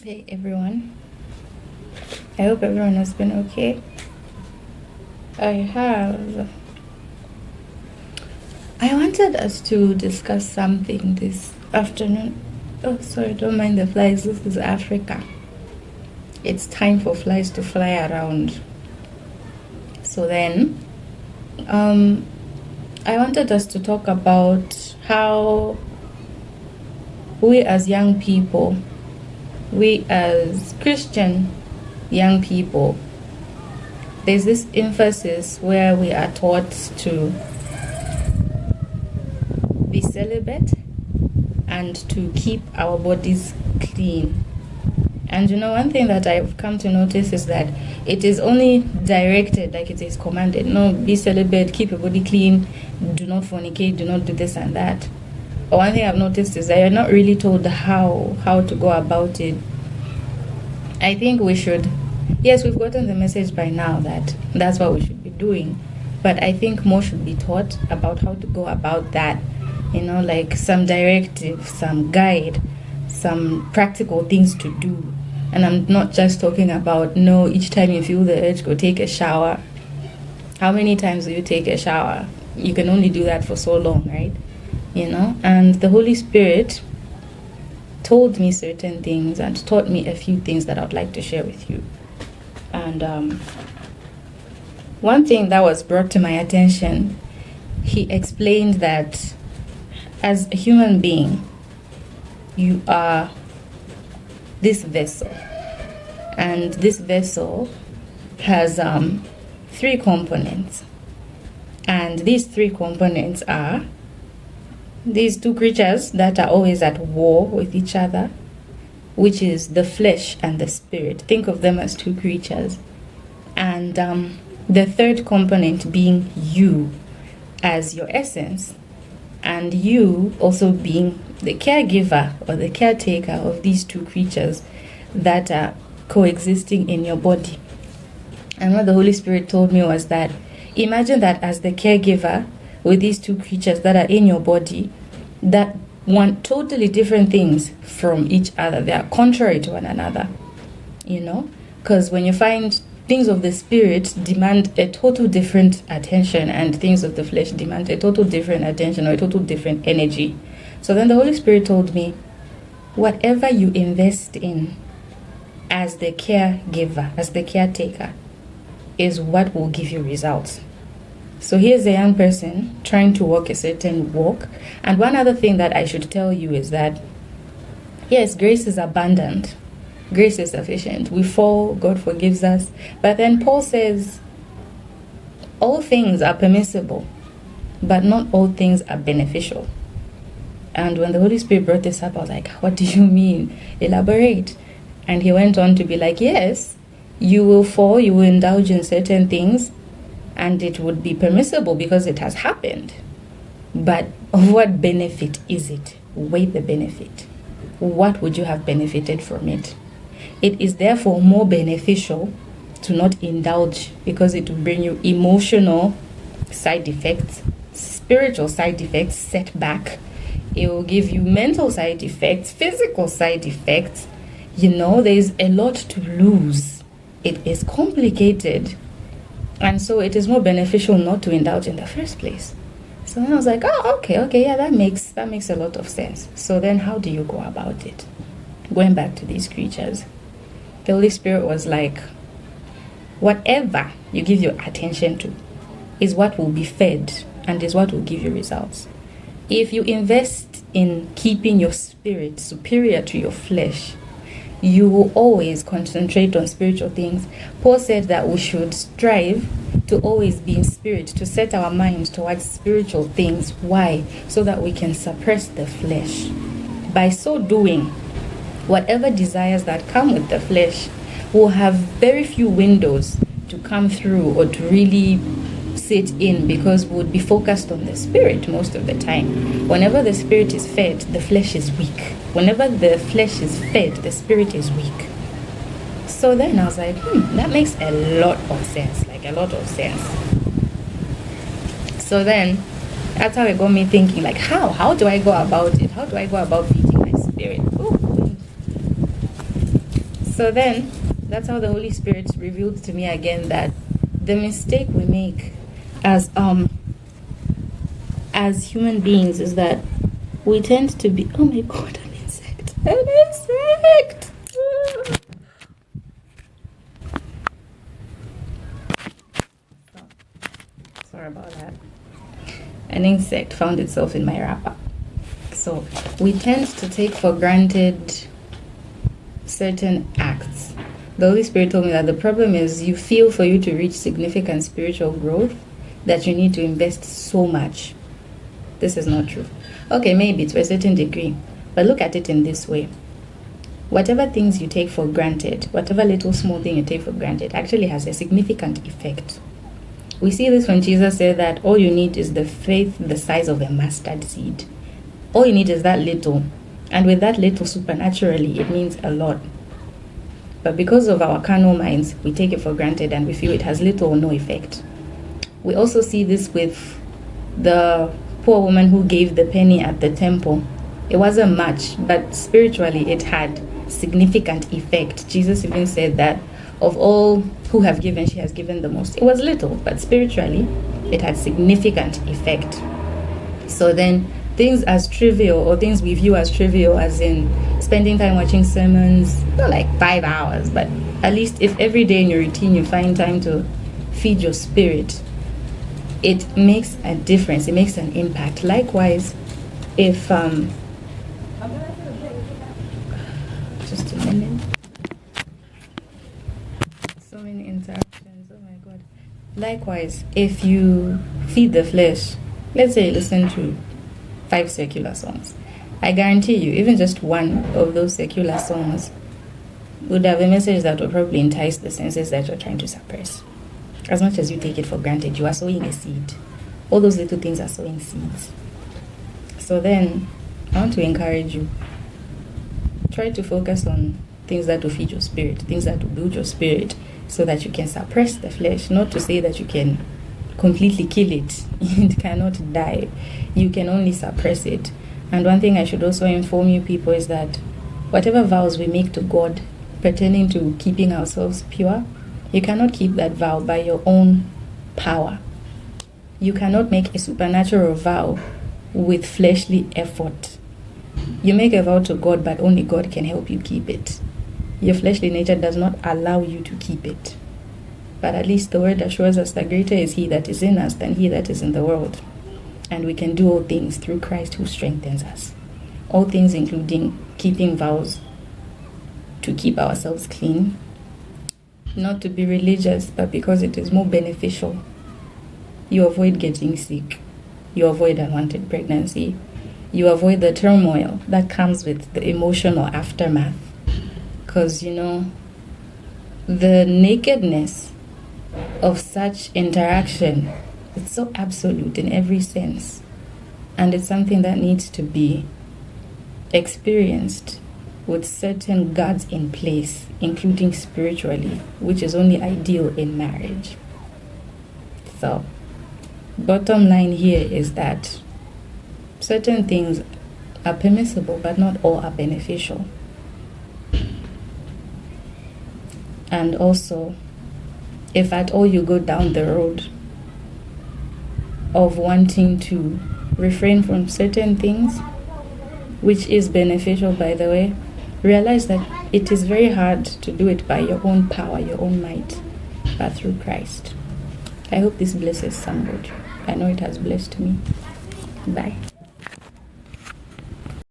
Hey everyone, I hope everyone has been okay. I wanted us to discuss something this afternoon. Oh, sorry, don't mind the flies. This is Africa. It's time for flies to fly around. So then, I wanted us to talk about how we as young people, we as Christian young people, there's this emphasis where we are taught to be celibate and to keep our bodies clean. And one thing that I've come to notice is that it is only directed, like it is commanded. No, be celibate, keep your body clean, do not fornicate, do not do this and that. But one thing I've noticed is that you're not really told how to go about it. I think we should, yes, we've gotten the message by now that that's what we should be doing. But I think more should be taught about how to go about that. Like some directive, some guide, some practical things to do. And I'm not just talking about, no, each time you feel the urge, go take a shower. How many times do you take a shower? You can only do that for so long, right? And the Holy Spirit told me certain things and taught me a few things that I'd like to share with you. And one thing that was brought to my attention, he explained that as a human being, you are this vessel. And this vessel has 3 components. And these 3 components are these 2 creatures that are always at war with each other, which is the flesh and the spirit. Think of them as 2 creatures. And the 3rd component being you as your essence. And you also being the caregiver or the caretaker of these 2 creatures that are coexisting in your body. And what the Holy Spirit told me was that imagine that as the caregiver with these 2 creatures that are in your body that want totally different things from each other. They are contrary to one another, because when you find things of the spirit demand a total different attention and things of the flesh demand a total different attention or a total different energy. So then the Holy Spirit told me, whatever you invest in as the caregiver, as the caretaker, is what will give you results. So here's a young person trying to walk a certain walk. And one other thing that I should tell you is that, yes, grace is abundant. Grace is sufficient. We fall, God forgives us. But then Paul says, all things are permissible, but not all things are beneficial. And when the Holy Spirit brought this up, I was like, what do you mean? Elaborate. And he went on to be like, yes, you will fall, you will indulge in certain things, and it would be permissible because it has happened. But of what benefit is it? Weigh the benefit. What would you have benefited from it? It is therefore more beneficial to not indulge because it will bring you emotional side effects, spiritual side effects, setback. It will give you mental side effects, physical side effects. There's a lot to lose. It is complicated. And so it is more beneficial not to indulge in the first place. So then I was like, oh, okay, yeah, that makes a lot of sense. So then how do you go about it? Going back to these creatures, the Holy Spirit was like, whatever you give your attention to is what will be fed and is what will give you results. If you invest in keeping your spirit superior to your flesh, you will always concentrate on spiritual things. Paul said that we should strive to always be in spirit, to set our minds towards spiritual things. Why? So that we can suppress the flesh. By so doing, whatever desires that come with the flesh will have very few windows to come through or to really sit in, because we would be focused on the spirit most of the time. Whenever the spirit is fed, the flesh is weak. Whenever the flesh is fed, the spirit is weak. So then I was like, that makes a lot of sense, like a lot of sense. So then that's how it got me thinking, like, how do I go about it? How do I go about feeding my spirit? Ooh. So then, that's how the Holy Spirit revealed to me again that the mistake we make as human beings is that we tend to be, oh my God, an insect. Sorry about that. An insect found itself in my wrapper. So we tend to take for granted certain acts. The Holy Spirit told me that the problem is you feel for you to reach significant spiritual growth that you need to invest so much. This is not true. Okay, maybe to a certain degree, but look at it in this way. Whatever things you take for granted, whatever little small thing you take for granted actually has a significant effect. We see this when Jesus said that all you need is the faith the size of a mustard seed. All you need is that little. And with that little, supernaturally, it means a lot. But because of our carnal minds, we take it for granted and we feel it has little or no effect. We also see this with the poor woman who gave the penny at the temple. It wasn't much, but spiritually it had significant effect. Jesus even said that of all who have given, she has given the most. It was little, but spiritually it had significant effect. So then things as trivial, or things we view as trivial, as in spending time watching sermons, not like 5 hours, but at least if every day in your routine you find time to feed your spirit, it makes a difference, it makes an impact. Likewise, if just a minute, so many interruptions, oh my God. Likewise, if you feed the flesh, let's say you listen to 5 secular songs, I guarantee you, even just one of those secular songs would have a message that will probably entice the senses that you're trying to suppress. As much as you take it for granted, you are sowing a seed. All those little things are sowing seeds. So then, I want to encourage you. Try to focus on things that will feed your spirit, things that will build your spirit, so that you can suppress the flesh. Not to say that you can completely kill it. It cannot die. You can only suppress it. And one thing I should also inform you people is that whatever vows we make to God pertaining to keeping ourselves pure, you cannot keep that vow by your own power. You cannot make a supernatural vow with fleshly effort. You make a vow to God, but only God can help you keep it. Your fleshly nature does not allow you to keep it. But at least the word assures us that greater is He that is in us than he that is in the world. And we can do all things through Christ who strengthens us. All things including keeping vows to keep ourselves clean, not to be religious, but because it is more beneficial. You avoid getting sick. You avoid unwanted pregnancy. You avoid the turmoil that comes with the emotional aftermath. Because, the nakedness of such interaction, it's so absolute in every sense. And it's something that needs to be experienced with certain guards in place, including spiritually, which is only ideal in marriage. So, bottom line here is that certain things are permissible, but not all are beneficial. And also, if at all you go down the road of wanting to refrain from certain things, which is beneficial, by the way, realize that it is very hard to do it by your own power, your own might, but through Christ. I hope this blesses somebody. I know it has blessed me. Bye.